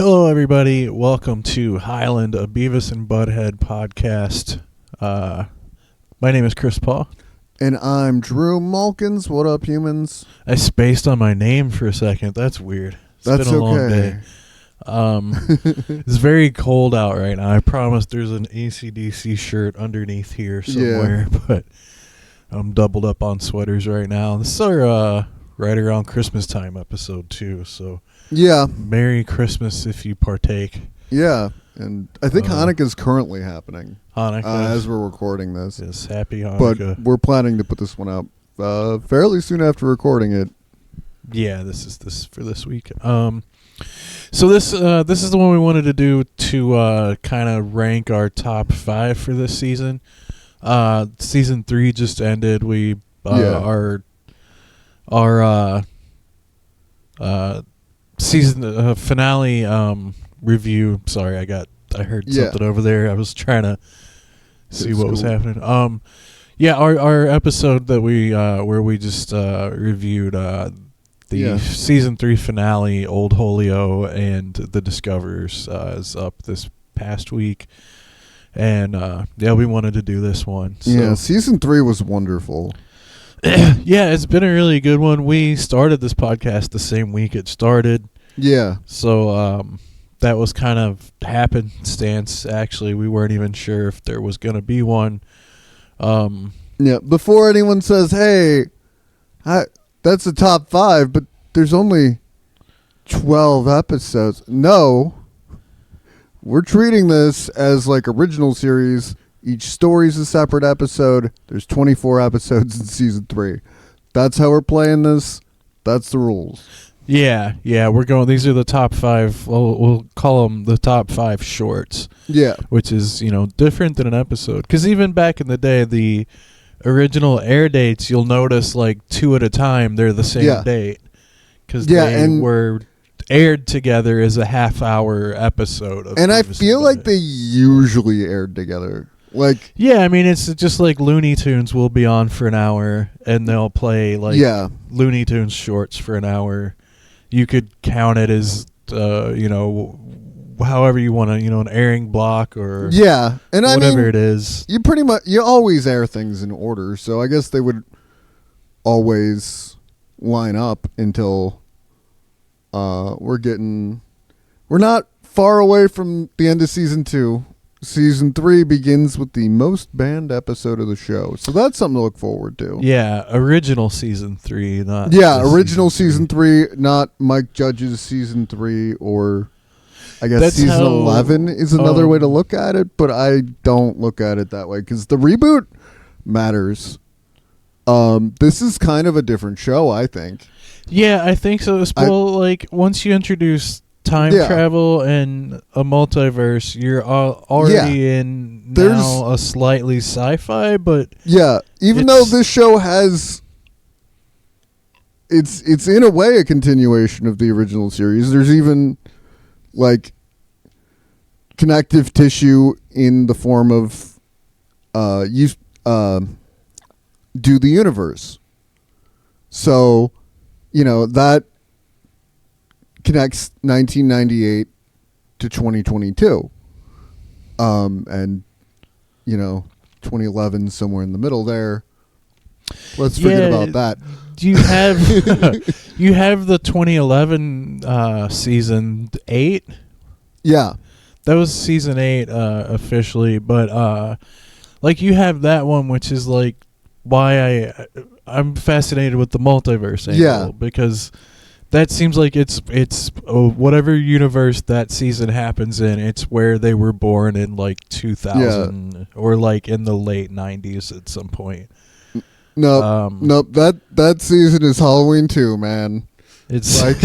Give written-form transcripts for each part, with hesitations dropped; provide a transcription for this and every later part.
Hello, everybody. Welcome to Highland, a Beavis and Butthead podcast. My name is Chris Paul. And I'm Drew Malkins. What up, humans? I spaced on my name for a second. That's weird. That's been a long okay. day. It's very cold out right now. I promise there's an AC/DC shirt underneath here somewhere, but I'm doubled up on sweaters right now. This is our right around Christmas time episode too, so yeah. Merry Christmas if you partake. Yeah, and I think Hanukkah is currently happening. Hanukkah. As we're recording this. Yes, happy Hanukkah. But we're planning to put this one out fairly soon after recording it. Yeah, this is for this week. So this is the one we wanted to do to kind of rank our top 5 for this season. Season 3 just ended. We our season finale review. Sorry, I heard something over there. I was trying to see what was happening. Our episode that we where we just reviewed the season 3 finale, Old Holio and the Discoverers, is up this past week, and we wanted to do this one. So. Yeah, season 3 was wonderful. Yeah, it's been a really good one. We started this podcast the same week it started. Yeah. So that was kind of happenstance. Actually, we weren't even sure if there was going to be one. Before anyone says, hey, that's the top 5, but there's only 12 episodes. No. We're treating this as like original series. Each story's a separate episode. There's 24 episodes in season 3. That's how we're playing this. That's the rules. Yeah, we're going. These are the top 5. We'll call them the top 5 shorts. Yeah, which is different than an episode. Because even back in the day, the original air dates, you'll notice like 2 at a time. They're the same date because they were aired together as a half-hour episode. And I feel like they usually aired together. Like, yeah, I mean, it's just like Looney Tunes will be on for an hour, and they'll play like Looney Tunes shorts for an hour. You could count it as, however you want to, an airing block or and whatever it is. You always air things in order, so I guess they would always line up until we're not far away from the end of season 2. Season 3 begins with the most banned episode of the show. So that's something to look forward to. Yeah, original season 3, not... Yeah, original season 3, not Mike Judge's season 3, or I guess that's season 11 is another way to look at it, but I don't look at it that way because the reboot matters. This is kind of a different show, I think. Yeah, I think so. Once you introduce time travel and a multiverse, you're already in now a slightly sci-fi, but even though this show has it's in a way a continuation of the original series. There's even like connective tissue in the form of Do the Universe. So that connects 1998 to 2022. And 2011 somewhere in the middle there. Let's forget about that. Do you have you have the 2011 season 8? Yeah. That was season 8 officially, but you have that one, which is like why I'm fascinated with the multiverse angle, because that seems like it's whatever universe that season happens in, it's where they were born in like 2000 or like in the late 90s at some point. Nope. That season is Halloween 2, man. It's like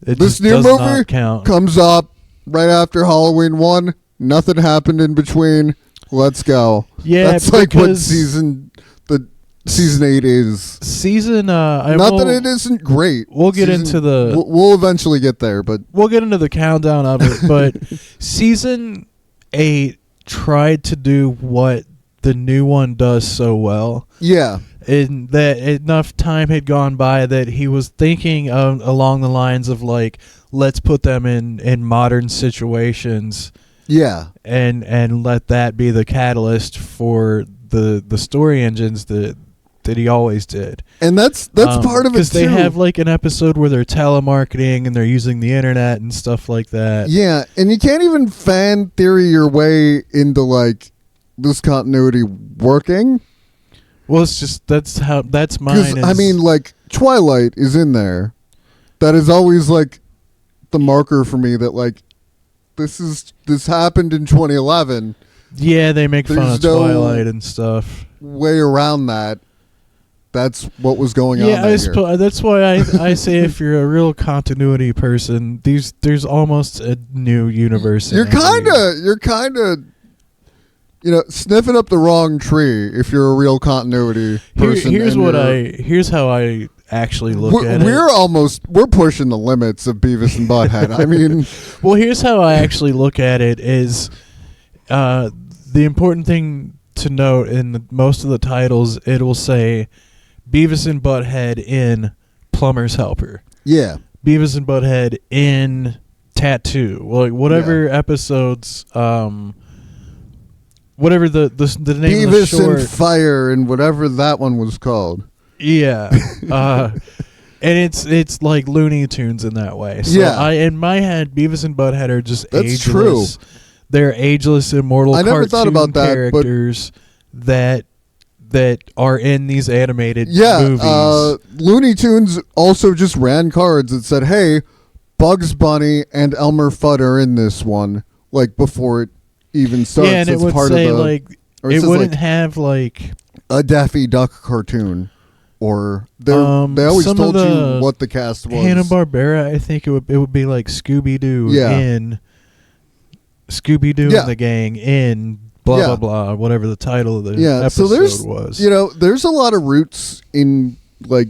this new movie comes up right after Halloween 1. Nothing happened in between. Let's go. Yeah, that's like what season 8 is. Season not that it isn't great. We'll get into the we'll eventually get there, but we'll get into the countdown of it. But season 8 tried to do what the new one does so well. Yeah. and that enough time had gone by that he was thinking along the lines of like, let's put them in modern situations. Yeah. And let that be the catalyst for the story engines that he always did. And that's part of it too. Because they have like an episode where they're telemarketing and they're using the internet and stuff like that. Yeah, and you can't even fan theory your way into like this continuity working. Well, it's just that's mine. I mean, like Twilight is in there. That is always like the marker for me that like this happened in 2011. Yeah, they make fun of Twilight and stuff. Way around that. That's what was going on. Yeah, that's why I say if you're a real continuity person, there's almost a new universe. You're kind of sniffing up the wrong tree if you're a real continuity person. Here's how I actually look at it. We're pushing the limits of Beavis and Butthead. I mean, well, here's how I actually look at it is the important thing to note in most of the titles, it will say Beavis and Butthead in Plumber's Helper. Yeah. Beavis and Butthead in Tattoo. Like whatever episodes, whatever the name Beavis of the short. Beavis and Fire and whatever that one was called. Yeah. And it's like Looney Tunes in that way. So yeah. In my head, Beavis and Butthead are just That's ageless. True. They're ageless, immortal cartoon thought about characters that are in these animated movies. Looney Tunes also just ran cards that said, hey, Bugs Bunny and Elmer Fudd are in this one, like before it even starts. Yeah, and it would say like it wouldn't have like a Daffy Duck cartoon, or they always told you what the cast was. Hanna-Barbera, I think it would be like Scooby-Doo in Scooby-Doo and the Gang in blah blah blah, whatever the title of the episode was. There's a lot of roots in like,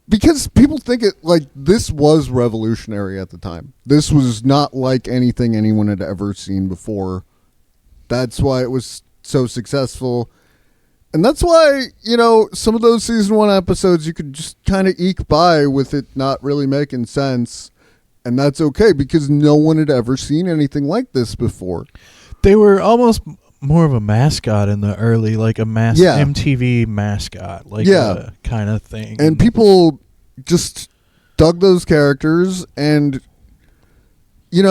because people think it like this was revolutionary at the time. This was not like anything anyone had ever seen before. That's why it was so successful. And that's why, some of those season 1 episodes you could just kind of eke by with it not really making sense. And that's okay because no one had ever seen anything like this before. They were almost more of a mascot in the early, like a MTV mascot, like kind of thing. And people just dug those characters, and he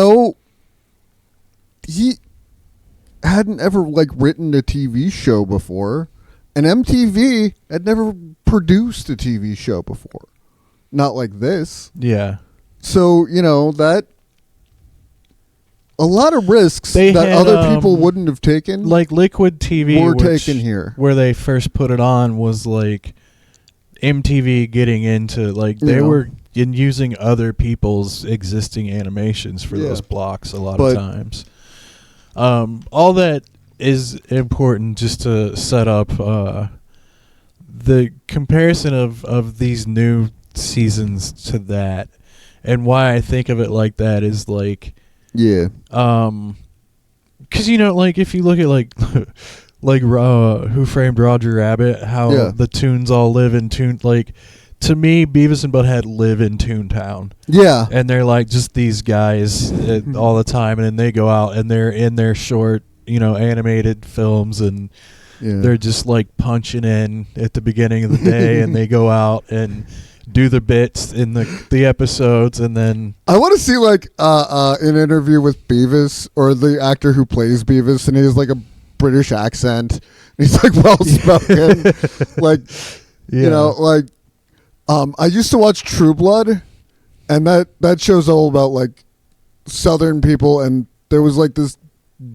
hadn't ever like written a TV show before, and MTV had never produced a TV show before, not like this. Yeah. So that. A lot of risks that other people wouldn't have taken. Like Liquid TV were taken here. Where they first put it on was like MTV getting into like they were using other people's existing animations for those blocks a lot of times. All that is important just to set up the comparison of these new seasons to that, and why I think of it like that is like. Yeah. Because like if you look at like Who Framed Roger Rabbit, how the Toons all live in Toon. Like to me, Beavis and Butthead live in Toontown. Yeah. And they're like just these guys all the time, and then they go out and they're in their short, animated films, and they're just like punching in at the beginning of the day, and they go out and do the bits in the episodes, and then I want to see like an interview with Beavis or the actor who plays Beavis, and he has like a British accent. And he's like well spoken, like I used to watch True Blood, and that show's all about like Southern people, and there was like this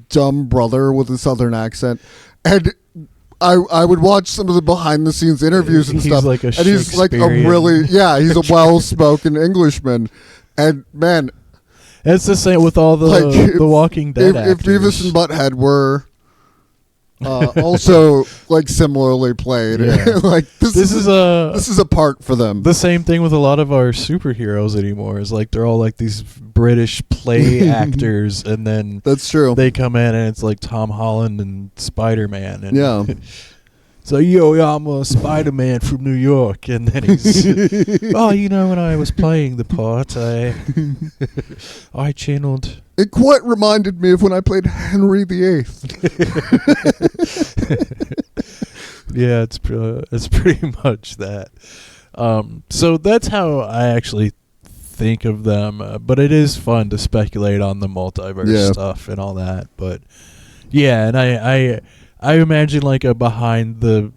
dumb brother with a Southern accent, and I would watch some of the behind the scenes interviews and stuff, like and he's like he's a well spoken Englishman, and man, it's the same with all the Walking Dead if Beavis and Butthead were also like similarly played, like this is a part for them. The same thing with a lot of our superheroes anymore is like they're all like these British play actors, and then that's true. They come in and it's like Tom Holland and Spider-Man, and So, yo, I'm a Spider-Man from New York. And then he's, oh, when I was playing the part, I channeled. It quite reminded me of when I played Henry VIII. Yeah, it's pretty much that. So that's how I actually think of them. But it is fun to speculate on the multiverse stuff and all that. But yeah, and I imagine like a behind the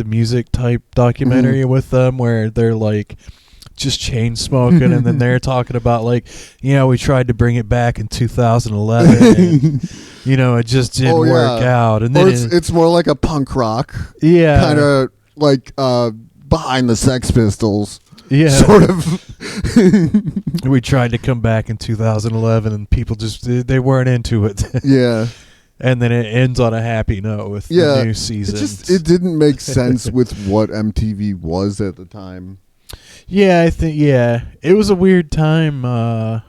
music type documentary with them where they're like just chain smoking and then they're talking about like, we tried to bring it back in 2011 and, it just didn't work out. And then it's more like a punk rock. Yeah. Kind of like behind the Sex Pistols. Yeah. Sort of. We tried to come back in 2011 and people just, they weren't into it. Yeah. And then it ends on a happy note with the new season. It didn't make sense with what MTV was at the time. Yeah, I think it was a weird time. That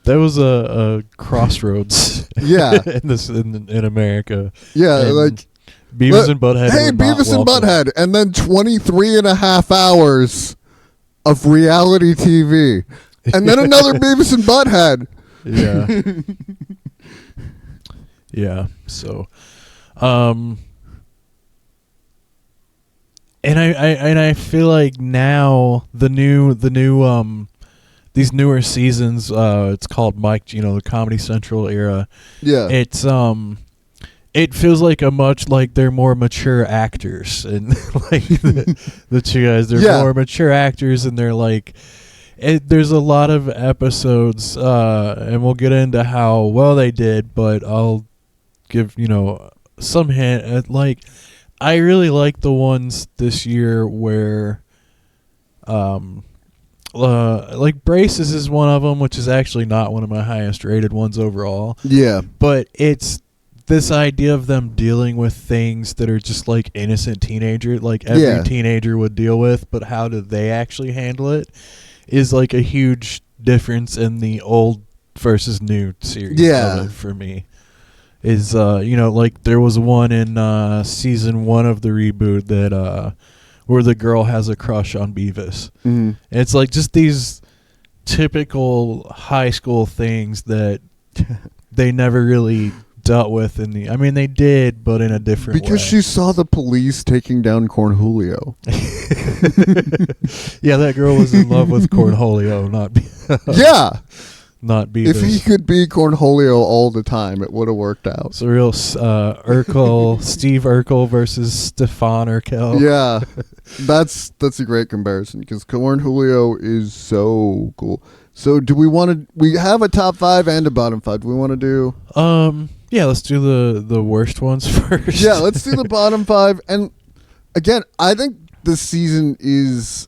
was a crossroads. Yeah, in America. Yeah, and like Beavis and Butthead. Hey, Beavis and Butthead, and then 23 and a half hours of reality TV, and then another Beavis and Butthead. Yeah. Yeah. So, and I feel like now the new these newer seasons, it's called Mike, the Comedy Central era. Yeah. It's it feels like they're more mature actors, and like the two guys, they're more mature actors, and they're like. There's a lot of episodes, and we'll get into how well they did, but I'll give, some hint. Like, I really like the ones this year where, like, Braces is one of them, which is actually not one of my highest rated ones overall. Yeah. But it's this idea of them dealing with things that are just like innocent teenager, like every teenager would deal with, but how do they actually handle it? Is like a huge difference in the old versus new series of it for me. Is like there was one in season 1 of the reboot that where the girl has a crush on Beavis. Mm-hmm. And it's like just these typical high school things that they never really dealt with in the. I mean, they did, but in a different way. Because she saw the police taking down Cornholio. Yeah, that girl was in love with Cornholio, not not Beavis. If he could be Cornholio all the time, it would have worked out. It's a real Urkel, Steve Urkel versus Stefan Urkel. Yeah, that's a great comparison because Cornholio is so cool. So do we want to? We have a top 5 and a bottom 5. Do we want to do? Yeah, let's do the worst ones first. Yeah, let's do the bottom 5. And again, I think this season is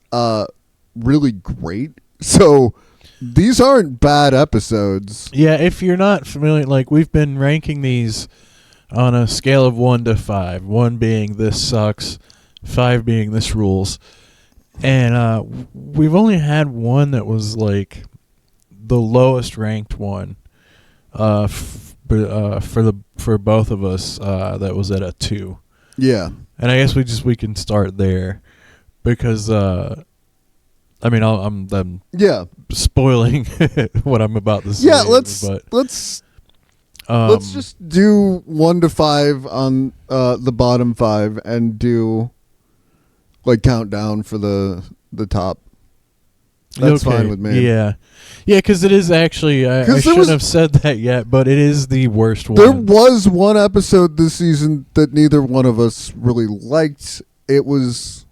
really great. So these aren't bad episodes. Yeah, if you're not familiar, like we've been ranking these on a scale of 1 to 5. 1 being this sucks, 5 being this rules. And we've only had one that was like the lowest ranked one for both of us that was at a 2. Yeah. And I guess we can start there because I'm spoiling what I'm about to say. Yeah, let's just do 1 to 5 on the bottom 5 and do like countdown for the top. That's fine with me. Yeah, because it is actually. I shouldn't have said that yet, but it is the worst one. There was one episode this season that neither one of us really liked. It was,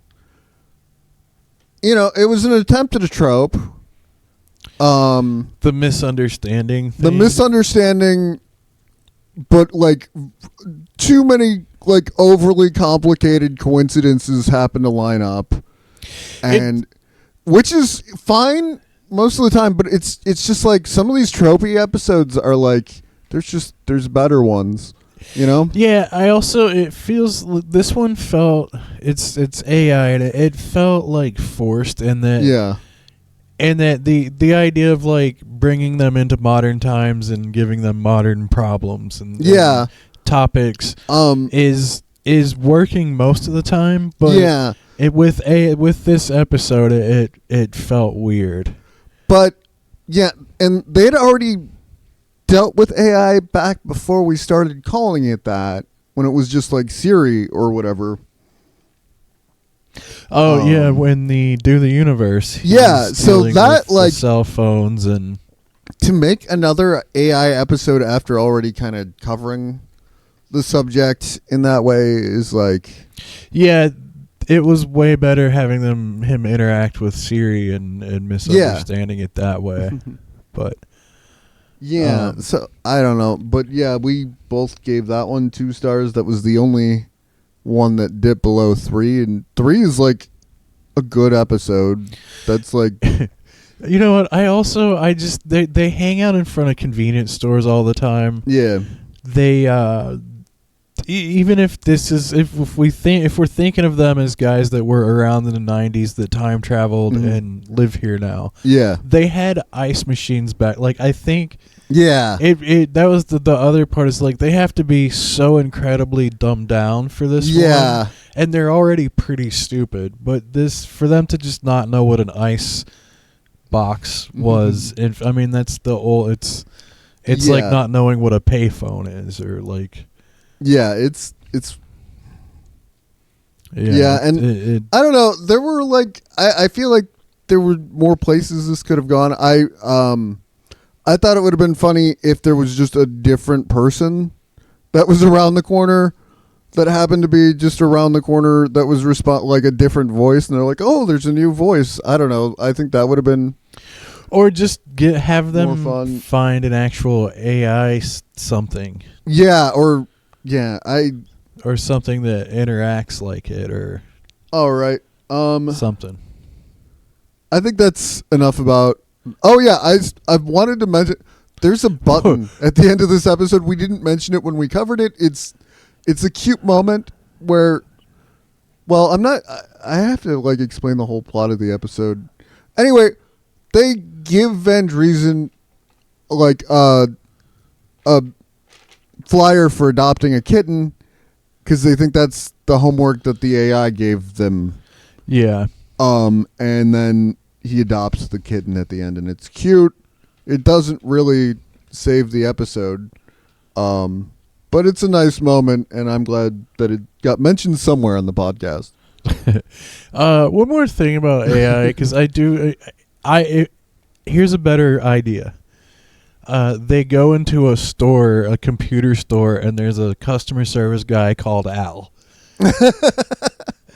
it was an attempt at a trope. The misunderstanding thing. The misunderstanding, but like too many like overly complicated coincidences happen to line up, and which is fine most of the time. But it's just like some of these tropey episodes are like there's better ones, Yeah, I also it feels this one felt it's AI and it felt like forced in that. Yeah. And that the idea of like bringing them into modern times and giving them modern problems and topics is working most of the time, but with this episode it felt weird. But yeah, and they'd already dealt with AI back before we started calling it that, when it was just like Siri or whatever. Oh yeah, when the Do the Universe. Yeah, so that like cell phones, and to make another AI episode after already kind of covering the subject in that way is like, yeah, it was way better having him interact with Siri and misunderstanding it that way. But yeah, so I don't know, but yeah, we both gave that one 2 stars. That was the only one that dipped below 3, and 3 is like a good episode. That's like, you know what? They hang out in front of convenience stores all the time. Yeah, they even if this is if we're thinking of them as guys that were around in the 90s that time traveled and live here now. Yeah, they had ice machines back. Like, I think. Yeah, that was the other part, is like they have to be so incredibly dumbed down for this one, and they're already pretty stupid, but this, for them to just not know what an ice box was, and I mean that's the old, it's like not knowing what a payphone is, or like it's and I don't know, there were like I feel like there were more places this could have gone. I thought it would have been funny if there was just a different person that was around the corner, that happened to be just around the corner, that was like a different voice, and they're like, oh, there's a new voice. I don't know. I think that would have been, or just have them find an actual AI something. Yeah, or something that interacts like it, or all right, something. I think that's enough about. Oh yeah, I wanted to mention, there's a button at the end of this episode. We didn't mention it when we covered it. It's a cute moment where, well, I have to like explain the whole plot of the episode. Anyway, they give Van Driesen like a flyer for adopting a kitten because they think that's the homework that the AI gave them. Yeah. And then he adopts the kitten at the end, and it's cute. It doesn't really save the episode, but it's a nice moment, and I'm glad that it got mentioned somewhere on the podcast. One more thing about AI, because here's a better idea. They go into a computer store, and there's a customer service guy called Al.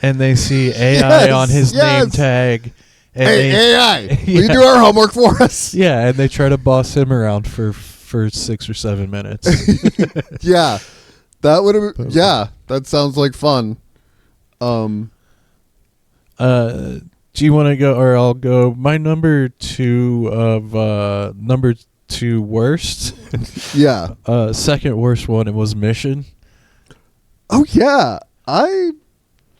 And they see AI on his name tag. And hey, AI, will you do our homework for us? Yeah, and they try to boss him around for 6 or 7 minutes. Yeah, that would have. Yeah, that sounds like fun. Do you want to go, or I'll go? My number 2 of number 2 worst. Yeah. Second worst one, it was Mission. Oh yeah, I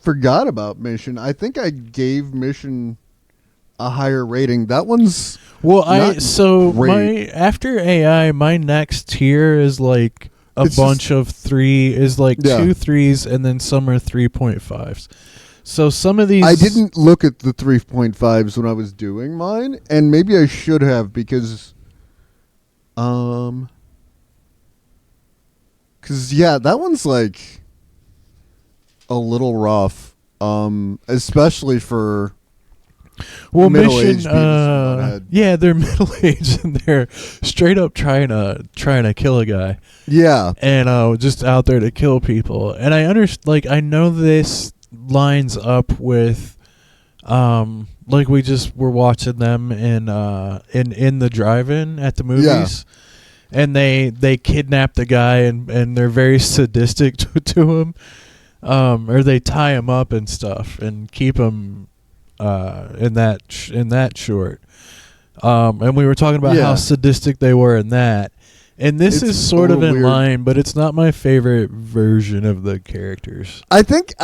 forgot about Mission. I think I gave Mission a higher rating. That one's after AI, my next tier is like it's bunch of 3 is like 2 3s, and then some are 3.5s. So some of these, I didn't look at the 3.5s when I was doing mine, and maybe I should have, because that one's like a little rough, especially for Mission. Yeah, they're middle-aged, and they're straight up trying to kill a guy. Yeah, and just out there to kill people. And I I know this lines up with, like we just were watching them in the drive-in at the movies. Yeah. And they kidnap the guy, and they're very sadistic to him, or they tie him up and stuff and keep him in that short. And we were talking about how sadistic they were in that. And this is sort of in line, but it's not my favorite version of the characters. I think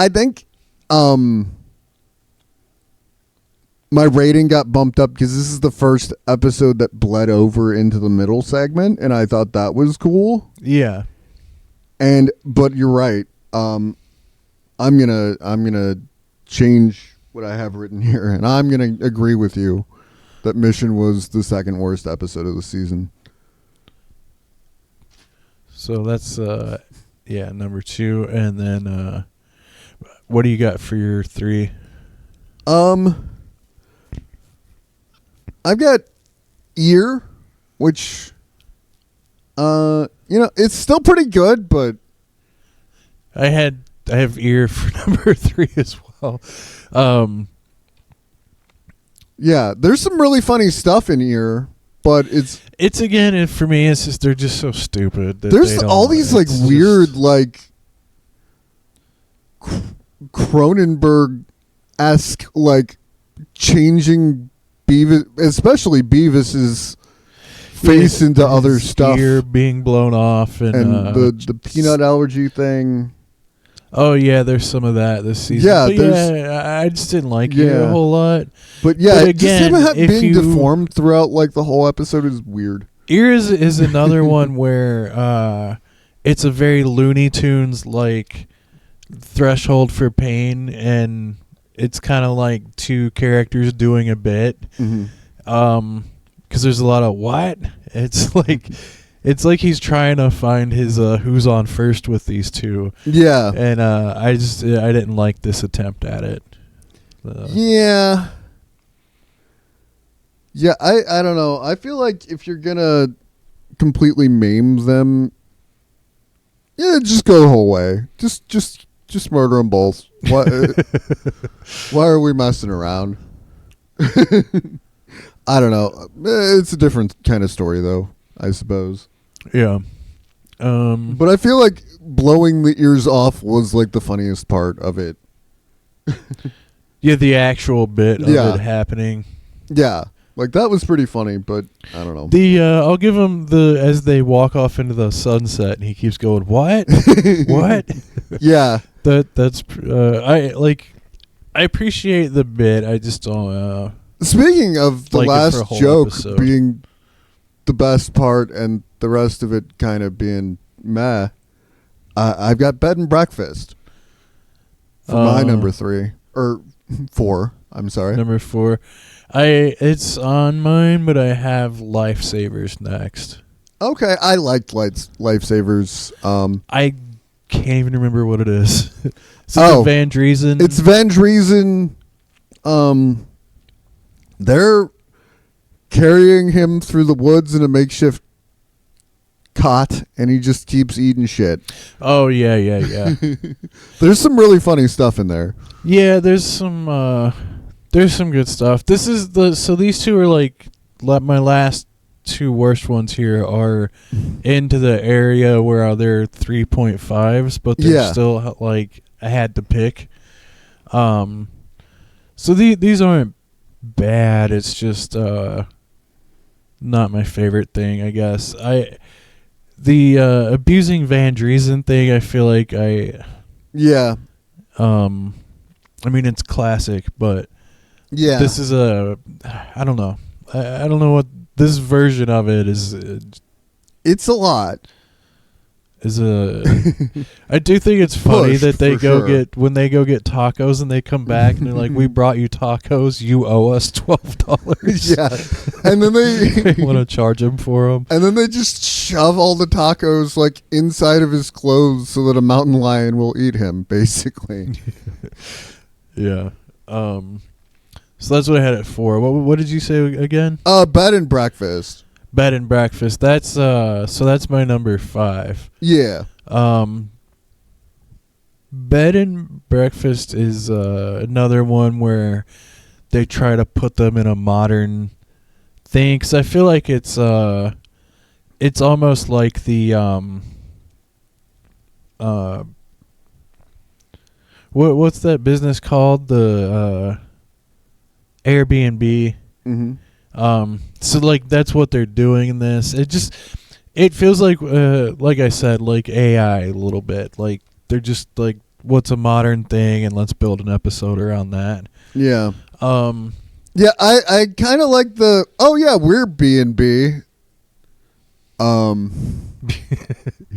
my rating got bumped up because this is the first episode that bled over into the middle segment, and I thought that was cool. Yeah. But you're right. I'm gonna change what I have written here, and I'm gonna agree with you that Mission was the second worst episode of the season. So that's number 2, and then what do you got for your 3? I've got Ear, which it's still pretty good, but I have Ear for number 3 as well. Yeah, there's some really funny stuff in Ear, but it's again, and for me, it's just they're just so stupid. There's all these like weird like Cronenberg-esque like changing Beavis, especially Beavis's face into other stuff, ear being blown off, and the peanut allergy thing. Oh yeah, there's some of that this season. Yeah, but I just didn't like it a whole lot. But again, just him being deformed throughout like the whole episode is weird. Ear is another one where it's a very Looney Tunes like threshold for pain, and it's kind of like two characters doing a bit. Mm-hmm. Because there's a lot of what? It's like he's trying to find his who's on first with these two. Yeah. And I didn't like this attempt at it. Yeah. Yeah, I don't know. I feel like if you're gonna completely maim them, just go the whole way. Just murder them both. Why are we messing around? I don't know. It's a different kind of story, though, I suppose. Yeah. But I feel like blowing the ears off was like the funniest part of it. Yeah, the actual bit of it happening. Yeah. Like that was pretty funny, but I don't know. I'll give him as they walk off into the sunset and he keeps going, "What? What?" Yeah. That's I appreciate the bit. I just don't Speaking of the last joke episode being the best part and the rest of it kind of being meh, I've got Bed and Breakfast for my number 3 or 4. I'm sorry, number 4. It's on mine, but I have Lifesavers next. Okay, I liked Lifesavers. I can't even remember what it is. Is it Van Driesen? It's Van Driesen. They're carrying him through the woods in a makeshift cot, and he just keeps eating shit. Oh, yeah. There's some really funny stuff in there. Yeah, there's some good stuff. So these two are like my last 2 worst ones here are into the area where they're 3.5s, but they're still like I had to pick. So these aren't bad. It's just not my favorite thing, I guess. The abusing Van Driesen thing, I feel like I mean, it's classic, but this is I don't know. I don't know what this version of it is. It's a lot. I do think it's funny that they go when they go get tacos and they come back and they're like, "We brought you tacos. You owe us $12." Yeah, and then they want to charge him for them, and then they just shove all the tacos like inside of his clothes so that a mountain lion will eat him, basically. Yeah. So that's what I had it for. What did you say again? Bed and Breakfast. Bed and Breakfast. That's so that's my number 5. Yeah. Bed and Breakfast is another one where they try to put them in a modern thing, because I feel like it's almost like the what's that business called, the Airbnb. Mm-hmm. So like that's what they're doing in this. It feels like I said, like AI a little bit. Like they're just like, what's a modern thing, and let's build an episode around that. Yeah. Yeah, I kind of like the we're B&B.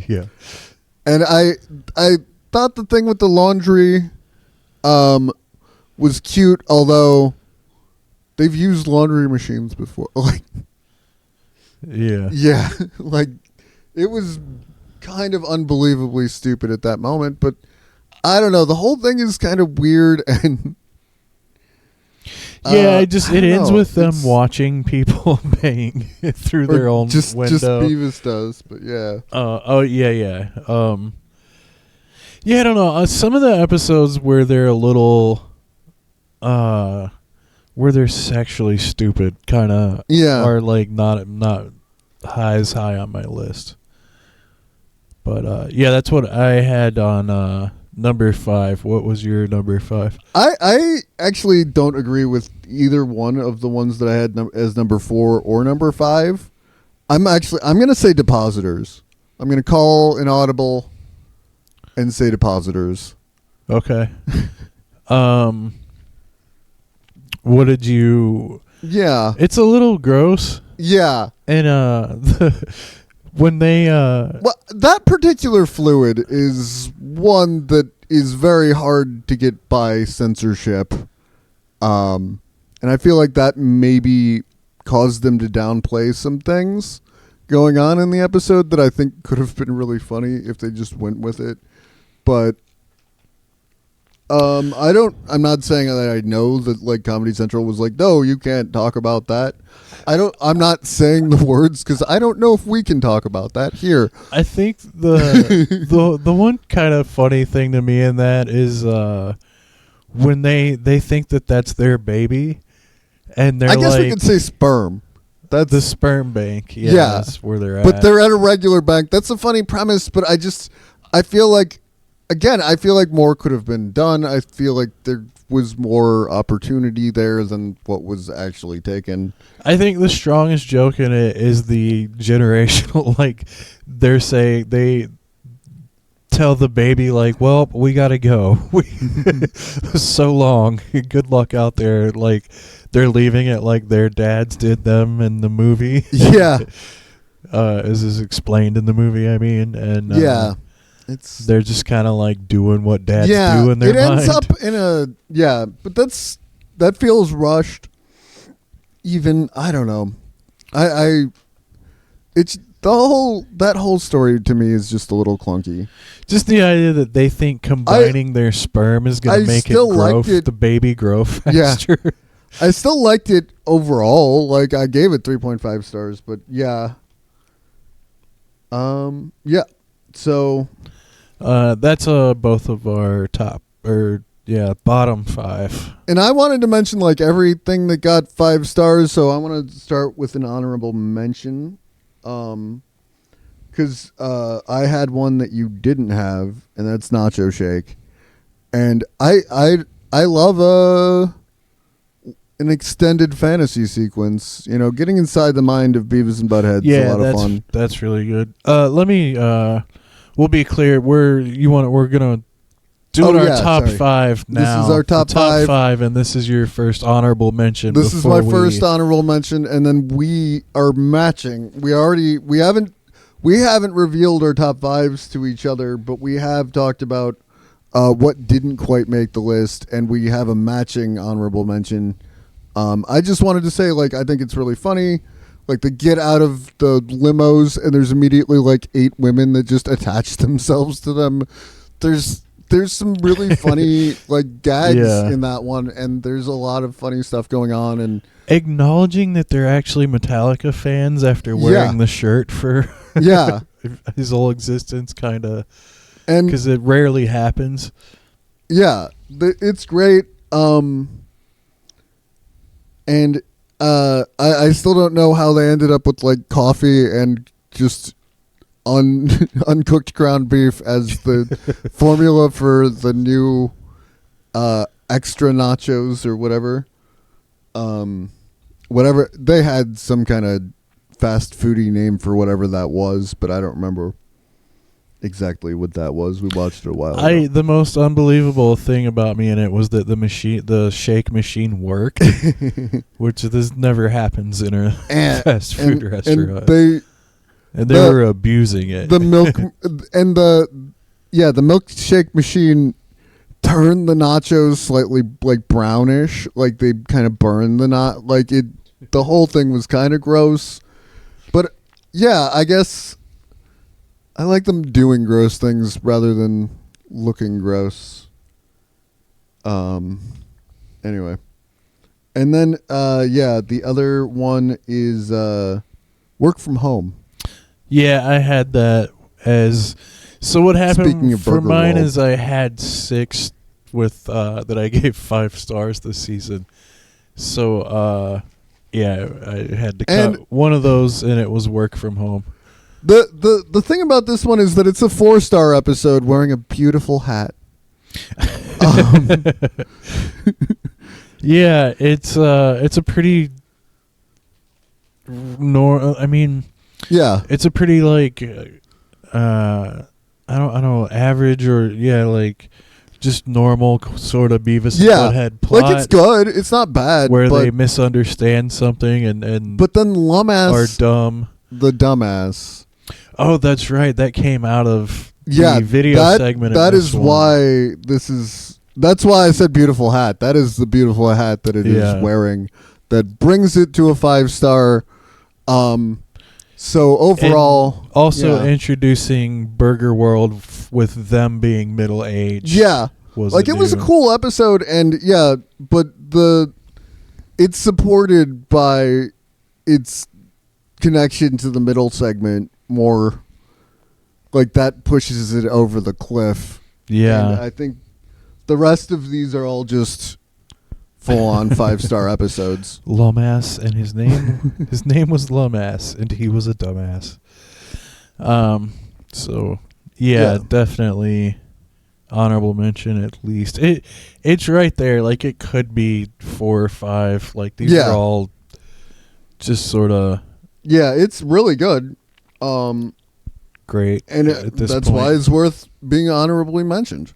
Yeah. And I thought the thing with the laundry was cute, although they've used laundry machines before. Like, yeah, like it was kind of unbelievably stupid at that moment, but I don't know. The whole thing is kind of weird and. It ends with them watching people bang through their own window. Just Beavis does, but yeah. I don't know. Some of the episodes where they're a little, where they're sexually stupid, kind of, are like not as high on my list. But that's what I had on number 5. What was your number 5? I actually don't agree with either one of the ones that I had as number 4 or number 5. I'm going to say Depositors. I'm going to call an audible and say Depositors. Okay. What did you? Yeah. It's a little gross. Yeah. And when they well, that particular fluid is one that is very hard to get by censorship, and I feel like that maybe caused them to downplay some things going on in the episode that I think could have been really funny if they just went with it. But I'm not saying that I know that like Comedy Central was like, no, you can't talk about that. I'm not saying the words because I don't know if we can talk about that here. I think the one kind of funny thing to me in that is when they think that that's their baby, and they're I guess we could say sperm. That's the sperm bank. Yeah, that's where they're at. But they're at a regular bank. That's a funny premise, but I feel like, again, more could have been done. I feel like there was more opportunity there than what was actually taken. I think the strongest joke in it is the generational, like, they tell the baby, like, well, we gotta go. So long. Good luck out there. Like, they're leaving it like their dads did them in the movie. Yeah. As is explained in the movie, I mean. And yeah. They're just kind of like doing what dads do in their mind. It ends up in but that feels rushed. Even I don't know. It's that whole story to me is just a little clunky. Just the idea that they think combining their sperm is going to make the baby grow faster. Yeah. I still liked it overall. Like I gave it 3.5 stars, but yeah. Yeah. So that's both of our bottom 5. And I wanted to mention like everything that got 5 stars, so I want to start with an honorable mention. Because I had one that you didn't have, and that's Nacho Shake. And I love an extended fantasy sequence. You know, getting inside the mind of Beavis and Butthead is a lot of fun. That's really good. Let me we'll be clear. We're gonna do our top 5 now. This is our top 5, and this is your first honorable mention. This is my first honorable mention, and then we are matching. We haven't revealed our top 5s to each other, but we have talked about what didn't quite make the list, and we have a matching honorable mention. I just wanted to say, like, I think it's really funny. Like, they get out of the limos, and there's immediately, like, 8 women that just attach themselves to them. There's some really funny, like, gags in that one, and there's a lot of funny stuff going on. And acknowledging that they're actually Metallica fans after wearing the shirt for his whole existence, kind of, because it rarely happens. Yeah, it's great. And I still don't know how they ended up with like coffee and just uncooked ground beef as the formula for the new extra nachos or whatever. Whatever, they had some kind of fast foodie name for whatever that was, but I don't remember exactly what that was. We watched it a while ago. The most unbelievable thing about me in it was that the shake machine worked, which this never happens in a fast food restaurant. And And they were abusing it. The milk and the milkshake machine turned the nachos slightly like brownish, like they kind of burned the whole thing was kind of gross. But yeah, I guess I like them doing gross things rather than looking gross. Anyway. And then the other one is work from home. Yeah, I had that as. So what happened for mine is I had 6 with that I gave 5 stars this season. So I had to cut one of those, and it was work from home. The thing about this one is that it's a 4-star episode wearing a beautiful hat. Yeah, it's a pretty it's a pretty I don't know, average or just normal sort of Beavis and Butthead plot. Like it's good. It's not bad. Where they misunderstand something and but then Lumass are dumb. The dumbass. Oh, that's right. That came out of the video segment. That is why this is. That's why I said beautiful hat. That is the beautiful hat that it is wearing. That brings it to a 5-star. So overall, and also introducing Burger World with them being middle aged. Yeah, it was a cool episode, and but it's supported by its connection to the middle segment more. Like that pushes it over the cliff. Yeah, and I think the rest of these are all just full-on 5-star episodes. Lumass, and his name was Lumass, and he was a dumbass. So definitely honorable mention at least. It's right there. Like it could be 4 or 5. Like these are all just sort of. Yeah, it's really good. Great, and that's why it's worth being honorably mentioned.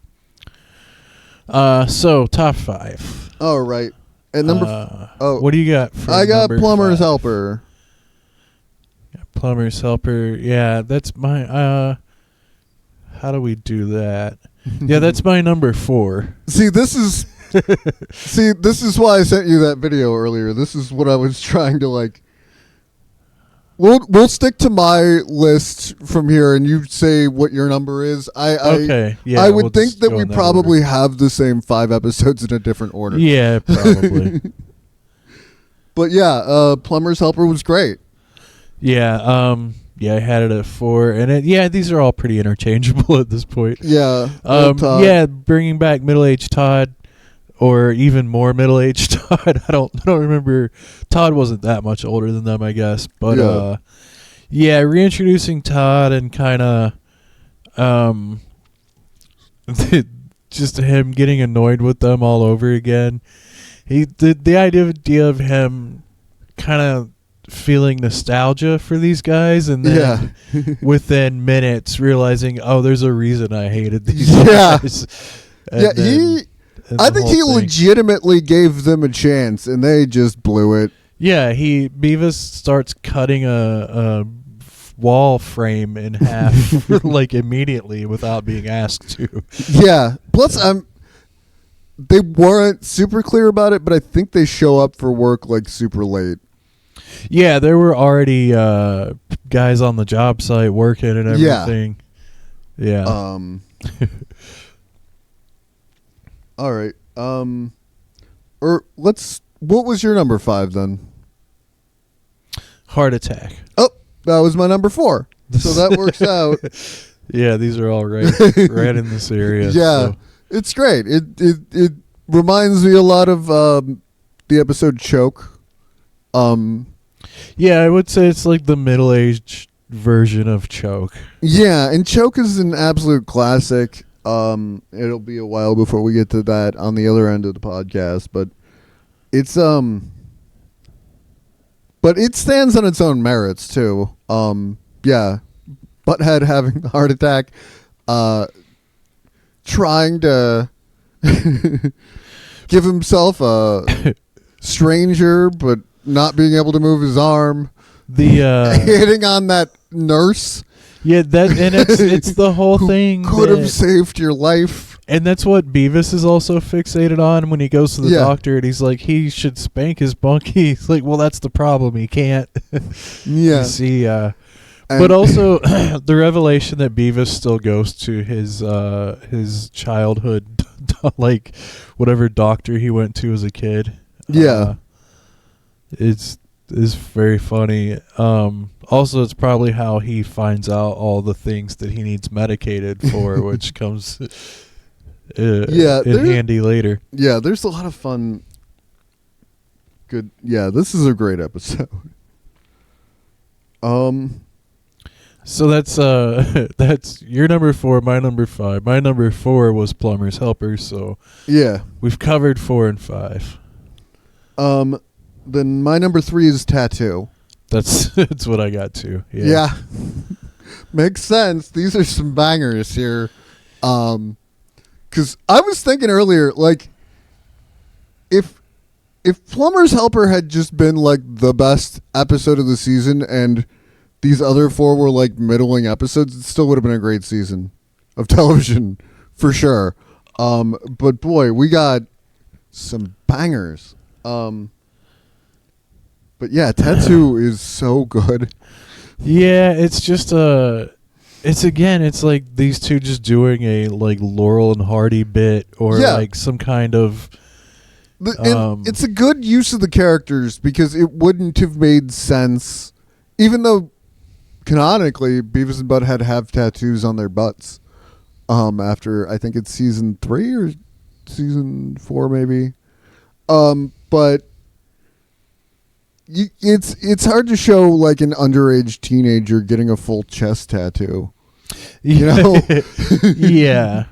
So top 5. Oh, right. And number what do you got for I got Plumber's 5? Helper. Plumber's Helper. Yeah, that's my how do we do that? Yeah, that's my number 4. See, this is why I sent you that video earlier. This is what I was trying to We'll stick to my list from here, and you say what your number is. Okay. Yeah. I would think that we probably have the same 5 episodes in a different order. Yeah, probably. But yeah, Plumber's Helper was great. Yeah. I had it at 4, and these are all pretty interchangeable at this point. Yeah. Bringing back middle-aged Todd. Or even more middle-aged Todd. I don't remember. Todd wasn't that much older than them, I guess. But reintroducing Todd and kind of just him getting annoyed with them all over again. The idea of him kind of feeling nostalgia for these guys, and then within minutes realizing, oh, there's a reason I hated these guys. I think he legitimately gave them a chance, and they just blew it. Yeah, Beavis starts cutting a wall frame in half immediately without being asked to. Yeah. Plus, they weren't super clear about it, but I think they show up for work super late. Yeah, there were already guys on the job site working and everything. Yeah. All right. What was your number 5 then? Heart Attack. Oh, that was my number 4. So that works out. Yeah, these are all right in this area. Yeah, so. It's great. It reminds me a lot of the episode Choke. Yeah, I would say it's like the middle-aged version of Choke. Yeah, and Choke is an absolute classic. It'll be a while before we get to that on the other end of the podcast, but it's but it stands on its own merits too. Butthead having a heart attack, trying to give himself a stranger, but not being able to move his arm. hitting on that nurse. Yeah, it's the whole thing. Could have saved your life. And that's what Beavis is also fixated on when he goes to the doctor and he's like, he should spank his bunkie. He's like, well, that's the problem. He can't. Yeah. You see, but also the revelation that Beavis still goes to his childhood, like whatever doctor he went to as a kid. Yeah. Is very funny. Also, it's probably how he finds out all the things that he needs medicated for, which comes in handy later. Yeah, there's a lot of fun. Good. Yeah, this is a great episode. So that's your number 4, my number 5. My number 4 was Plumber's Helper. So yeah, we've covered 4 and 5. Then my number 3 is Tattoo. That's what I got too. Yeah. Makes sense. These are some bangers here. Because I was thinking earlier, like, if Plumber's Helper had just been like the best episode of the season and these other 4 were like middling episodes, it still would have been a great season of television for sure. But boy, we got some bangers. But yeah, Tattoo is so good. Yeah, it's just it's like these two just doing a like Laurel and Hardy bit or like some kind of and it's a good use of the characters because it wouldn't have made sense even though canonically Beavis and Butthead have tattoos on their butts after I think it's season 3 or season 4 maybe. But it's hard to show like an underage teenager getting a full chest tattoo. You know? Yeah.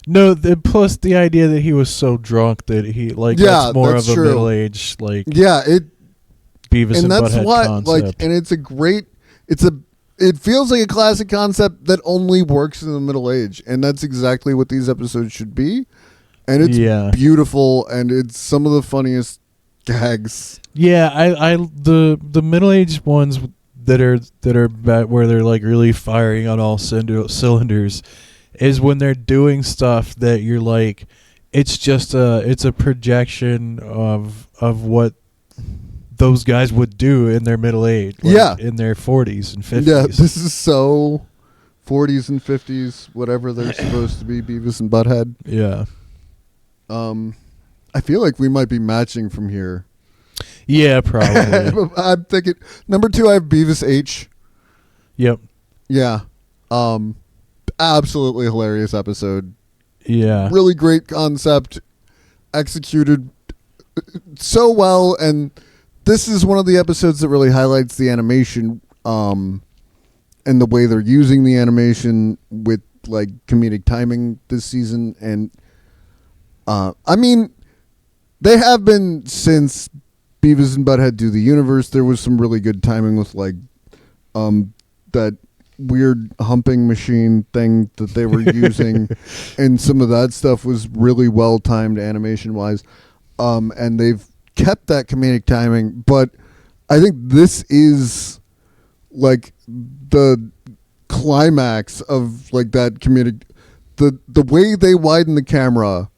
No, plus the idea that he was so drunk that he like that's more of a middle age like Beavis and Butthead concept. Like, and it's a great it feels like a classic concept that only works in the middle age, and that's exactly what these episodes should be. And it's beautiful, and it's some of the funniest gags. Yeah, I the middle-aged ones that are where they're like really firing on all cylinders is when they're doing stuff that you're like, it's just it's a projection of what those guys would do in their middle age, like in their 40s and 50s. Yeah, this is so 40s and 50s, whatever they're supposed to be, Beavis and Butthead. Yeah. I feel like we might be matching from here. Yeah, probably. I'm thinking number 2. I have Beavis H. Yep. Yeah. Absolutely hilarious episode. Yeah. Really great concept, executed so well, and this is one of the episodes that really highlights the animation, and the way they're using the animation with like comedic timing this season. And I mean, they have been since Beavis and Butthead Do the Universe. There was some really good timing with like that weird humping machine thing that they were using, and some of that stuff was really well timed animation wise. And they've kept that comedic timing, but I think this is like the climax of like that comedic, the way they widen the camera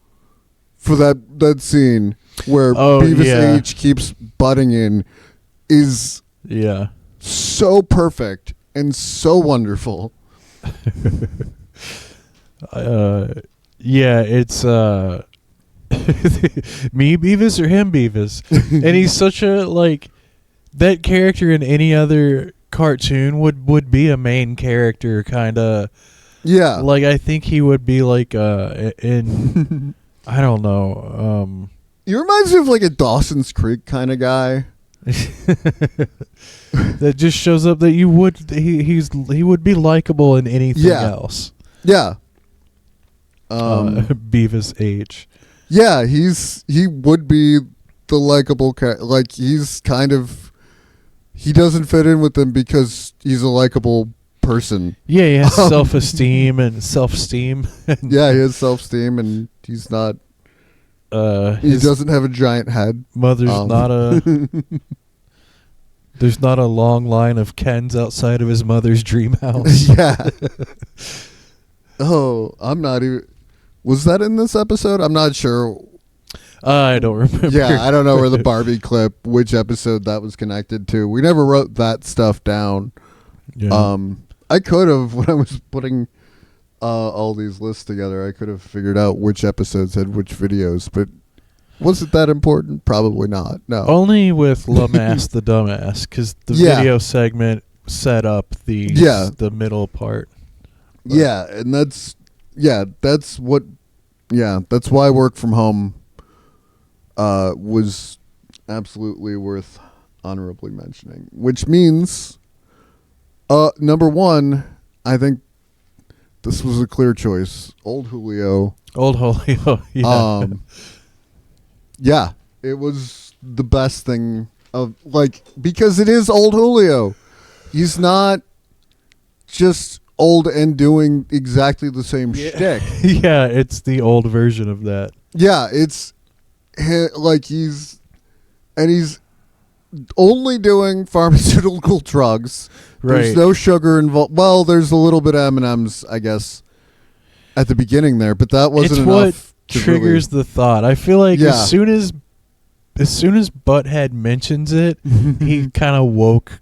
for that scene where Beavis H keeps butting in is so perfect and so wonderful. It's me Beavis or him Beavis. And he's such a like that character in any other cartoon would be a main character kind of. Yeah. Like I think he would be like in I don't know. He reminds me of like a Dawson's Creek kind of guy. That just shows up that he would be likable in anything else. Yeah. Beavis H. Yeah, he would be the likable like he's kind of he doesn't fit in with them because he's a likable person. Yeah, he has self-esteem and self-esteem. Yeah, he has self-esteem and he's not he doesn't have a giant head. Mother's not a There's not a long line of Kens outside of his mother's dream house. Yeah. Oh, I'm not even... Was that in this episode? I'm not sure. I don't remember. Yeah, I don't know where the Barbie clip, which episode that was connected to. We never wrote that stuff down. Yeah. I could have, when I was putting all these lists together, I could have figured out which episodes had which videos, but was it that important? Probably not. No. Only with Lamass the Dumbass, because the video segment set up the middle part. But and that's why work from home was absolutely worth honorably mentioning, which means number one, I think this was a clear choice. Old Julio, yeah, it was the best thing of, like, because it is old Julio. He's not just old and doing exactly the same shtick. Yeah, it's the old version of that. Yeah, it's like he's only doing pharmaceutical drugs. Right. There's no sugar involved. Well, there's a little bit of M&Ms, I guess, at the beginning there, but that wasn't enough. It's what triggers the thought. I feel like as soon as Butthead mentions it, he kind of woke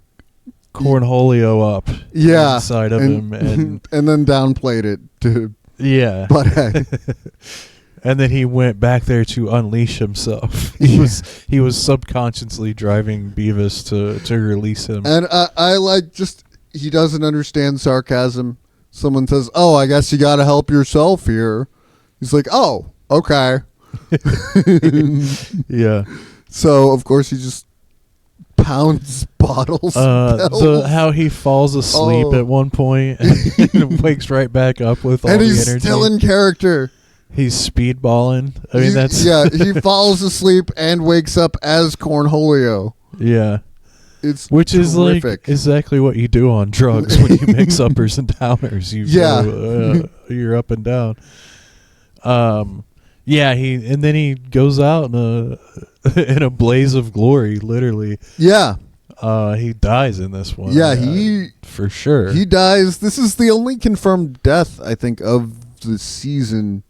Cornholio up inside of him, and then downplayed it to Butthead. And then he went back there to unleash himself. He was subconsciously driving Beavis to release him. And I like, just, he doesn't understand sarcasm. Someone says, "Oh, I guess you got to help yourself here." He's like, "Oh, okay." Yeah. So of course he just pounds bottles. How he falls asleep at one point and wakes right back up with all the energy. And he's still in character. He's speedballing. I mean, that's he falls asleep and wakes up as Cornholio. Yeah. Which is terrific. Like exactly what you do on drugs when you mix uppers and downers. You're up and down. Then he goes out in a blaze of glory, literally. Yeah. He dies in this one. Yeah, he for sure. He dies. This is the only confirmed death, I think, of the season.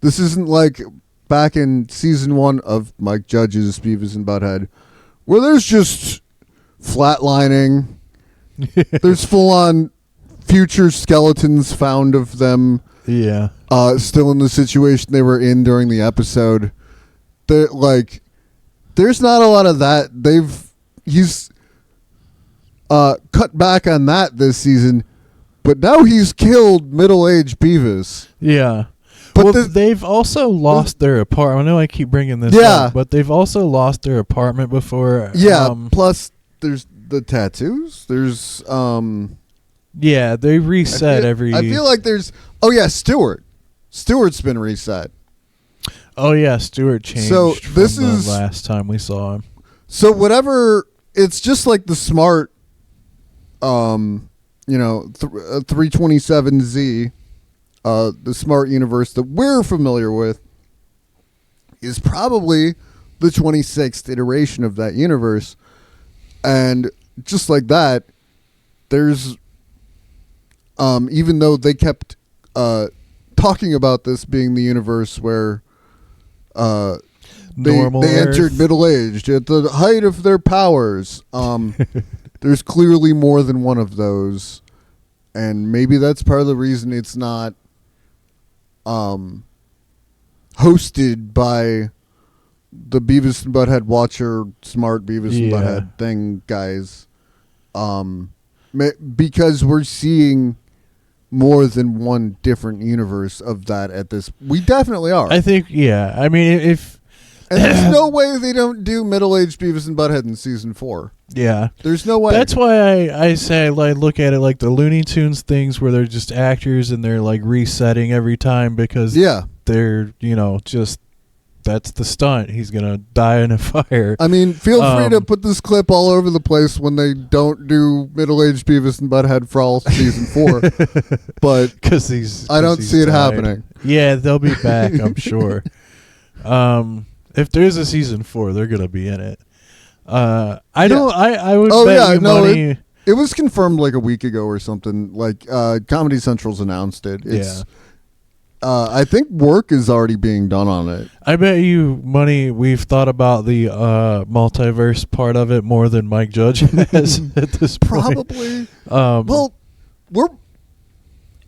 This isn't like back in season 1 of Mike Judge's Beavis and Butthead, where there's just flatlining. There's full-on future skeletons found of them. Yeah. Still in the situation they were in during the episode. There's not a lot of that. He's cut back on that this season, but now he's killed middle-aged Beavis. Yeah. But they've also lost their apartment. I know I keep bringing this up, but they've also lost their apartment before. Yeah, plus there's the tattoos. There's they reset every... I feel like there's... Oh, yeah, Stuart. Stuart's been reset. Oh, yeah, Stuart changed from the last time we saw him. So whatever... It's just like the smart... 327Z... the smart universe that we're familiar with is probably the 26th iteration of that universe. And just like that, there's... even though they kept talking about this being the universe where they entered middle-aged at the height of their powers, there's clearly more than one of those. And maybe that's part of the reason it's not hosted by the Beavis and Butthead Watcher, smart Beavis and Butthead thing guys. Because we're seeing more than one different universe of that at this. We definitely are. I think, I mean, if... And there's no way they don't do middle-aged Beavis and Butthead in season 4. Yeah. There's no way. That's why I say I look at it like the Looney Tunes things where they're just actors and they're like resetting every time because they're, just... That's the stunt. He's going to die in a fire. I mean, feel free to put this clip all over the place when they don't do middle-aged Beavis and Butthead for all season 4. But I don't see it happening. Yeah, they'll be back, I'm sure. If there's a season 4, they're going to be in it. I don't. I would bet you money. It was confirmed like a week ago or something. Like Comedy Central's announced it. It's, I think work is already being done on it. I bet you money we've thought about the multiverse part of it more than Mike Judge has at this point. Probably. Well, we're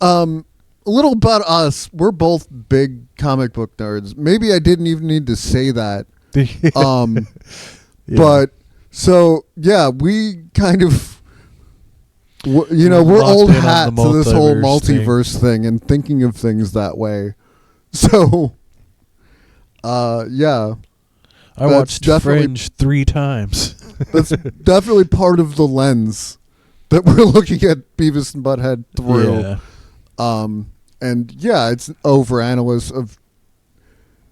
a little about us. We're both big comic book nerds. Maybe I didn't even need to say that. But so yeah, we kind of. We're old hat to this whole multiverse thing and thinking of things that way. So, yeah. I watched Fringe 3 times. That's definitely part of the lens that we're looking at Beavis and Butthead through. Yeah. And yeah, it's overanalysis of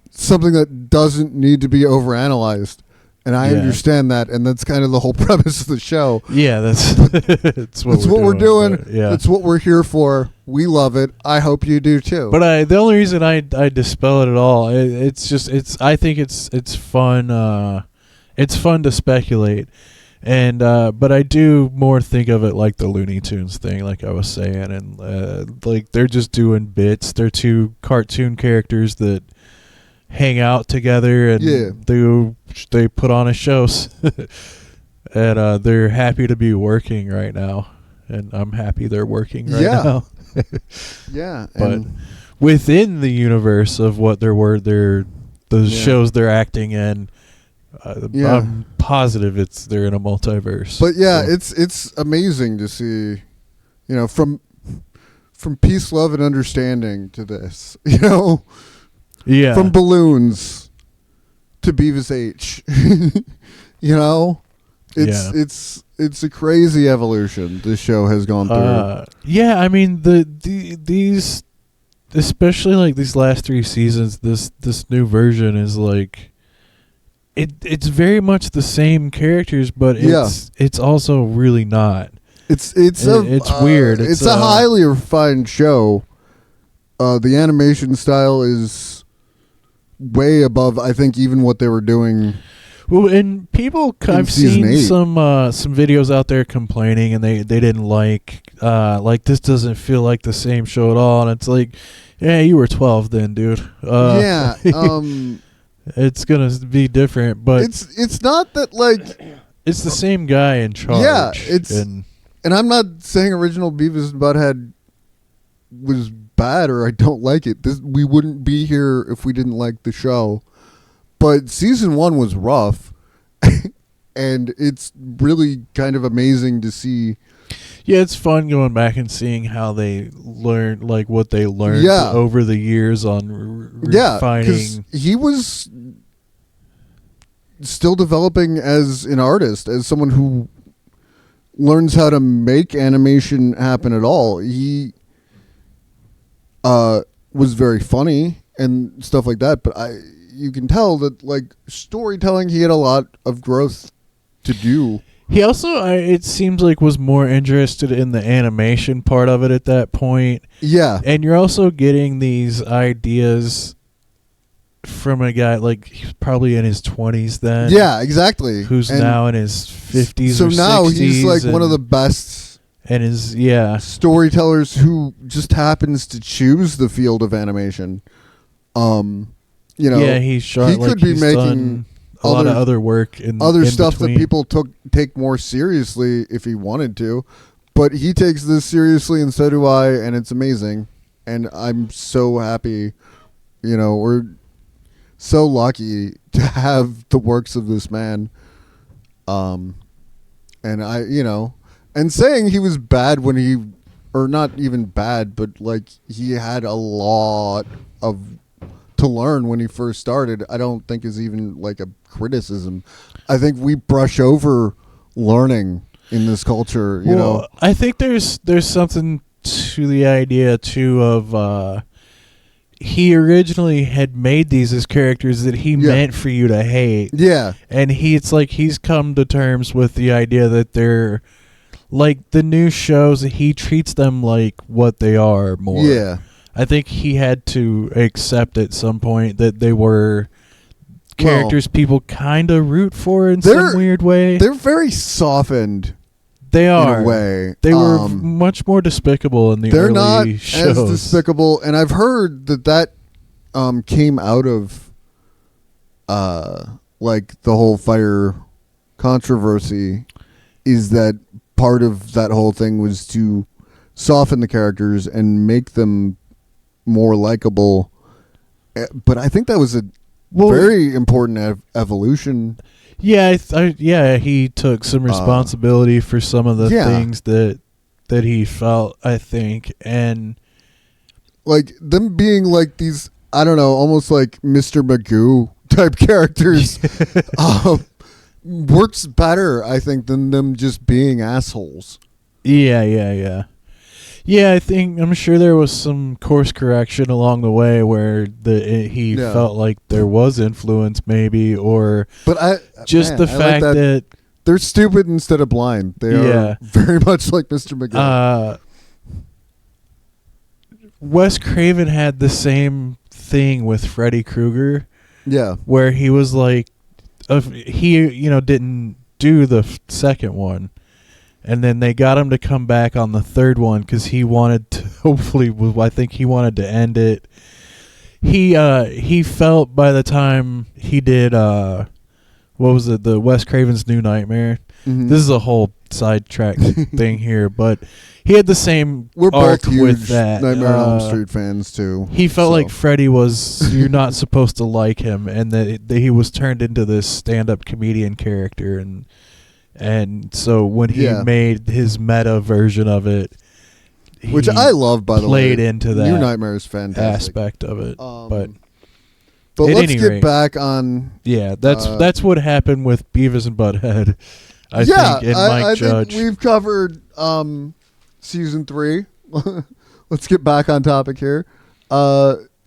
something that doesn't need to be overanalyzed. And I understand that, and that's kind of the whole premise of the show. Yeah, that's what we're doing. Yeah. That's what we're here for. We love it. I hope you do too. But the only reason I dispel it at all, I think it's fun. It's fun to speculate, and but I do more think of it like the Looney Tunes thing, like I was saying, and like they're just doing bits. They're 2 cartoon characters that hang out together and they put on a show and they're happy to be working right now, and I'm happy they're working right now. But within the universe of what the shows they're acting in, I'm positive they're in a multiverse. But it's amazing to see, from peace, love, and understanding to this, Yeah. From balloons to Beavis H. It's a crazy evolution this show has gone through. I mean these especially like these last 3 seasons, this new version is like it's very much the same characters, but it's also really not. It's weird. It's a highly refined show. The animation style is way above, I think, even what they were doing. Well, and I've seen some videos out there complaining, and they didn't like this doesn't feel like the same show at all, and it's like, yeah, you were 12 then, dude. It's gonna be different, but it's not that like it's the same guy in charge. Yeah, and I'm not saying original Beavis and Butthead was bad or I don't like it. We wouldn't be here if we didn't like the show. But season 1 was rough, and it's really kind of amazing to see. Yeah, it's fun going back and seeing how they learned, like what they learned over the years on refining. He was still developing as an artist, as someone who learns how to make animation happen at all. He was very funny and stuff like that, but you can tell that like storytelling, he had a lot of growth to do. He also, it seems like, was more interested in the animation part of it at that point. Yeah. And you're also getting these ideas from a guy, like, he's probably in his 20s then. Yeah, exactly. Who's now in his 50s so or 60s. So now he's like one of the best and storytellers who just happens to choose the field of animation. He's shot, he could be making a lot of other work in stuff between. that people take more seriously if he wanted to, but he takes this seriously, and so do I, and it's amazing. And I'm so happy. We're so lucky to have the works of this man. And and saying he was bad when or not even bad, but like he had a lot to learn when he first started, I don't think is even like a criticism. I think we brush over learning in this culture, you know. I think there's something to the idea too of he originally had made these as characters that he meant for you to hate. Yeah. And he's come to terms with the idea that they're like the new shows, he treats them like what they are more. Yeah. I think he had to accept at some point that they were characters people kind of root for in some weird way. They're very softened. They are. In a way. They were much more despicable in the early shows. They're not as despicable, and I've heard that came out of like the whole fire controversy, is that part of that whole thing was to soften the characters and make them more likable. But I think that was a very important evolution. Yeah, he took some responsibility for some of the things that he felt, I think, and like them being like these, I don't know, almost like Mr. Magoo type characters works better, I think, than them just being assholes. Yeah, I'm sure there was some course correction along the way where he felt like there was influence, maybe, or but the fact like that they're stupid instead of blind. They are very much like Mr. Magoo. Wes Craven had the same thing with Freddy Krueger. Yeah, where he was like, he didn't do the second one. And then they got him to come back on the third one because he wanted to, I think he wanted to end it. He felt by the time he did, what was it, the Wes Craven's New Nightmare? Mm-hmm. This is a whole sidetrack thing here, but he had the same arc with that. Nightmare on Elm Street fans too. He felt like Freddy you're not supposed to like him, and that he was turned into this stand-up comedian character, and so when he made his meta version of it, which I love, by the way, played into that New Nightmare is fantastic aspect of it. But let's get back on. Yeah, that's what happened with Beavis and Butthead. I think, and Mike Judge. Think we've covered season 3. Let's get back on topic here.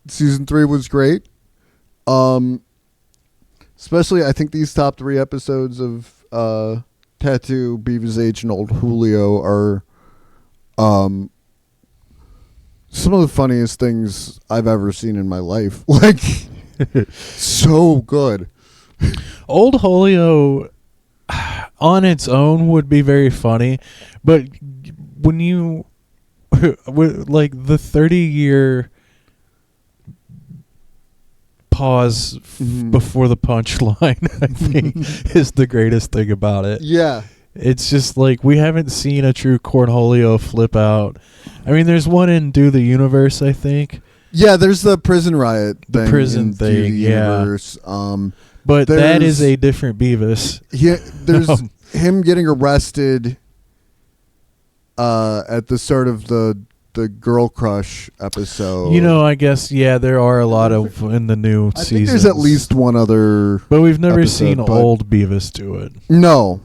Season 3 was great. Especially, I think these top 3 episodes of Tattoo, Beavis H, and Old Julio are some of the funniest things I've ever seen in my life. Like, so good. Old Julio on its own would be very funny, but when you like the 30-year pause before the punchline, I think is the greatest thing about it. Yeah. It's just like we haven't seen a true Cornholio flip out. I mean, there's one in Do the Universe, I think. Yeah, there's the prison riot thing. The prison thing, Universe. But that is a different Beavis. Yeah, there's him getting arrested at the start of the Girl Crush episode. I guess, there are a lot of in the new season. I think there's at least one other. But we've never seen old Beavis do it. No.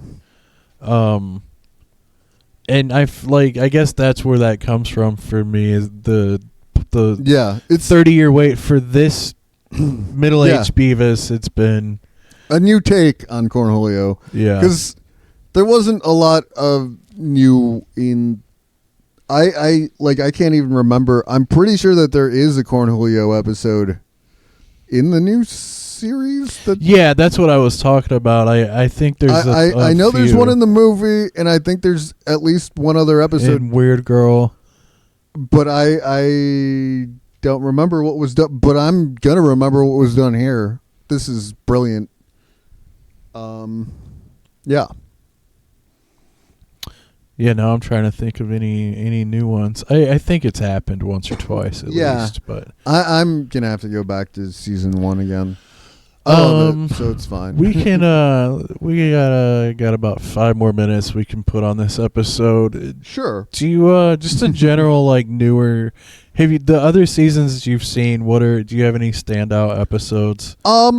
And I guess that's where that comes from for me, is the it's 30-year wait for this middle-aged Beavis. It's been a new take on Cornholio. Yeah. Because there wasn't a lot of new in. I can't even remember. I'm pretty sure that there is a Cornholio episode in the new series. That's what I was talking about. I think there's I know there's one in the movie, and I think there's at least one other episode in Weird Girl. But I don't remember what was done. But I'm gonna remember what was done here. This is brilliant. Yeah. Yeah, no, I'm trying to think of any new ones. I think it's happened once or twice at least, but I'm gonna have to go back to season 1 again. So it's fine. We can we got about 5 more minutes we can put on this episode. Sure. Do you just a general like newer? Have you the other seasons you've seen? Do you have any standout episodes? I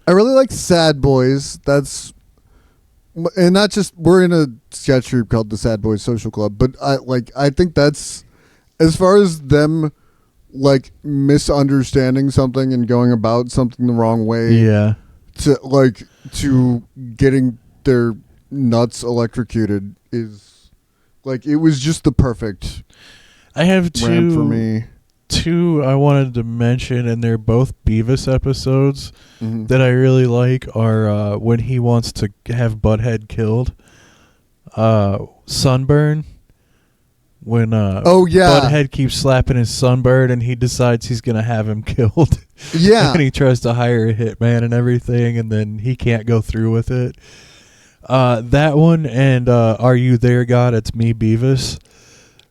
really like Sad Boys. And not just, we're in a sketch group called the Sad Boys Social Club, but I think that's, as far as them like misunderstanding something and going about something the wrong way. Yeah. To getting their nuts electrocuted is like, it was just the perfect I have ramp for me. two I wanted to mention, and they're both Beavis episodes that I really like, are when he wants to have Butthead killed. Sunburn. When Butthead keeps slapping his Sunbird and he decides he's going to have him killed. Yeah. And he tries to hire a hitman and everything, and then he can't go through with it. That one, and Are You There, God? It's Me, Beavis.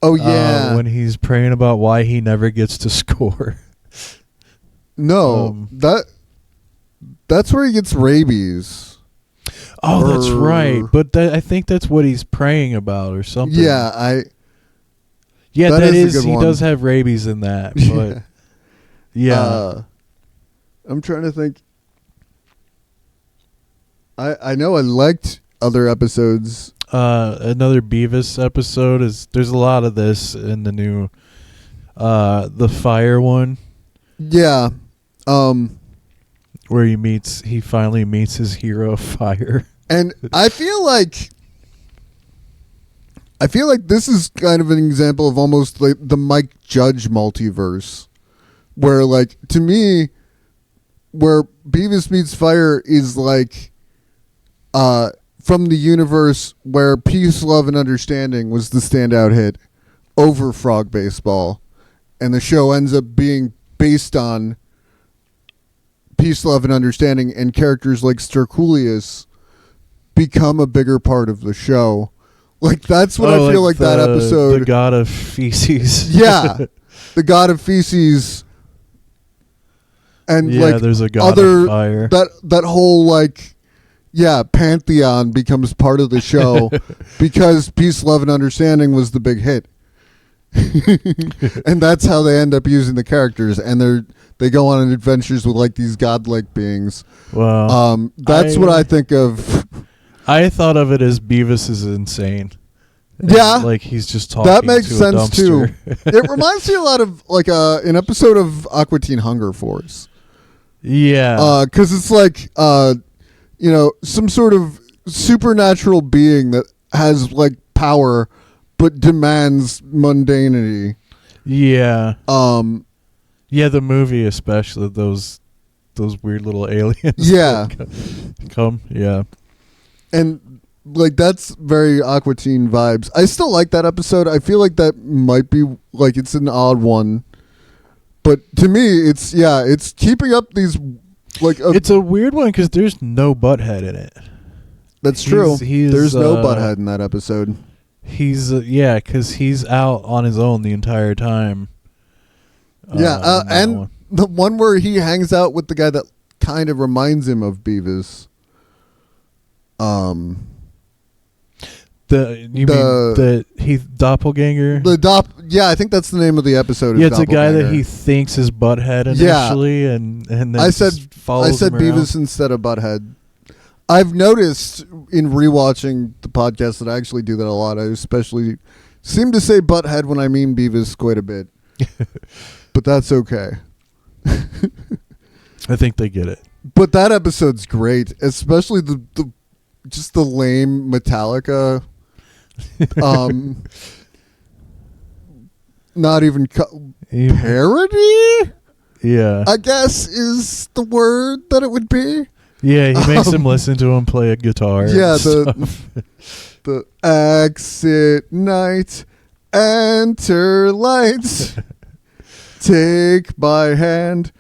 Oh, yeah. When he's praying about why he never gets to score. No, that's where he gets rabies. Oh, that's right. But I think that's what he's praying about or something. Yeah, Yeah, that is he does have rabies in that, but yeah. I'm trying to think. I know I liked other episodes. Another Beavis episode there's a lot of this in the new the fire one. Yeah. Where he finally meets his hero Fire. And I feel like this is kind of an example of almost like the Mike Judge multiverse, where, like, to me, where Beavis meets Fire is like from the universe where Peace, Love, and Understanding was the standout hit over Frog Baseball, and the show ends up being based on Peace, Love, and Understanding, and characters like Sterculius become a bigger part of the show. Like, that's what I feel like that episode. The God of Feces. Yeah. The God of Feces. And there's a God of Fire. That whole, like, pantheon becomes part of the show because Peace, Love, and Understanding was the big hit. And that's how they end up using the characters, and they go on adventures with, like, these godlike beings. Well, that's what I think of. I thought of it as Beavis is insane. Yeah, like he's just talking. That makes to sense a too. It reminds me a lot of like an episode of Aqua Teen Hunger Force. Yeah, because it's like some sort of supernatural being that has like power, but demands mundanity. Yeah. Yeah, the movie especially those weird little aliens. Yeah. Come. Yeah. And like that's very Aqua Teen vibes. I still like that episode. I feel like that might be like it's an odd one, but to me, it's keeping up these like. It's a weird one because there's no Butthead in it. That's true. There's no Butthead in that episode. He's because he's out on his own the entire time. And the one where he hangs out with the guy that kind of reminds him of Beavis. Mean the doppelganger? I think that's the name of the episode. Yeah, it's a guy that he thinks is Butthead initially, and then I said Beavis instead of Butthead. I've noticed in rewatching the podcast that I actually do that a lot. I especially seem to say Butthead when I mean Beavis quite a bit, but that's okay. I think they get it. But that episode's great, especially the just the lame Metallica. Not even parody. Yeah, I guess is the word that it would be. Yeah, he makes him listen to him play a guitar. Yeah, the exit night, enter lights, take my hand.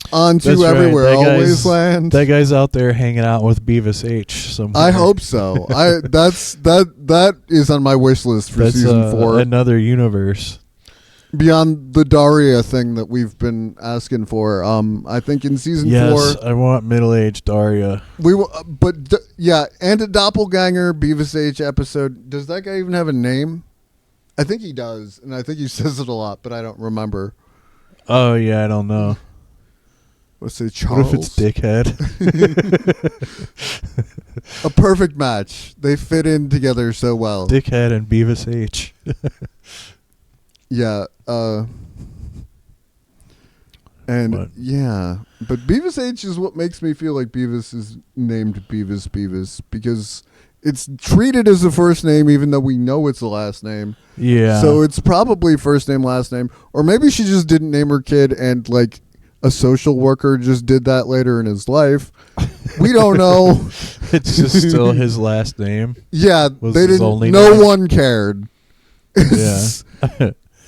Onto That's everywhere, right. always land. That guy's out there hanging out with Beavis H. Somewhere. I hope so. That is on my wish list for season 4. Another universe beyond the Daria thing that we've been asking for. I think in season 4. Yes, I want middle-aged Daria. We will, and a doppelganger Beavis H episode. Does that guy even have a name? I think he does, and I think he says it a lot, but I don't remember. Oh yeah, I don't know. Let's say Charles. What if it's Dickhead? A perfect match. They fit in together so well. Dickhead and Beavis H. Yeah. But Beavis H is what makes me feel like Beavis is named Beavis because it's treated as a first name even though we know it's a last name. Yeah. So it's probably first name, last name. Or maybe she just didn't name her kid and like a social worker just did that later in his life. We don't know. It's just still his last name. Yeah, they didn't. No one cared. Yeah.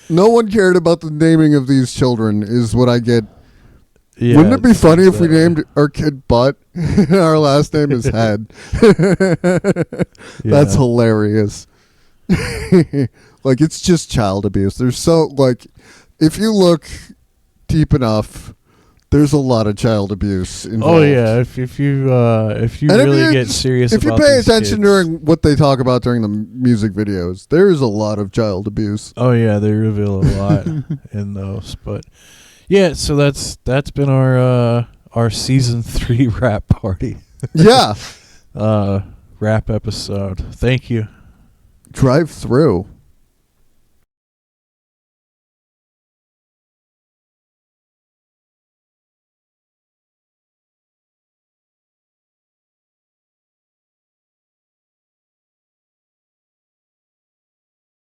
No one cared about the naming of these children is what I get. Yeah, wouldn't it be funny if we named our kid Butt and our last name is Head? That's hilarious. Like, it's just child abuse. There's so, like, if you look deep enough, there's a lot of child abuse involved. Oh yeah, if you really get serious, if you about pay these attention kids. during what they talk about during the music videos, there's a lot of child abuse. Oh yeah, they reveal a lot in those. But yeah, so that's been our season 3 rap party. Yeah. Rap episode. Thank you. Drive through.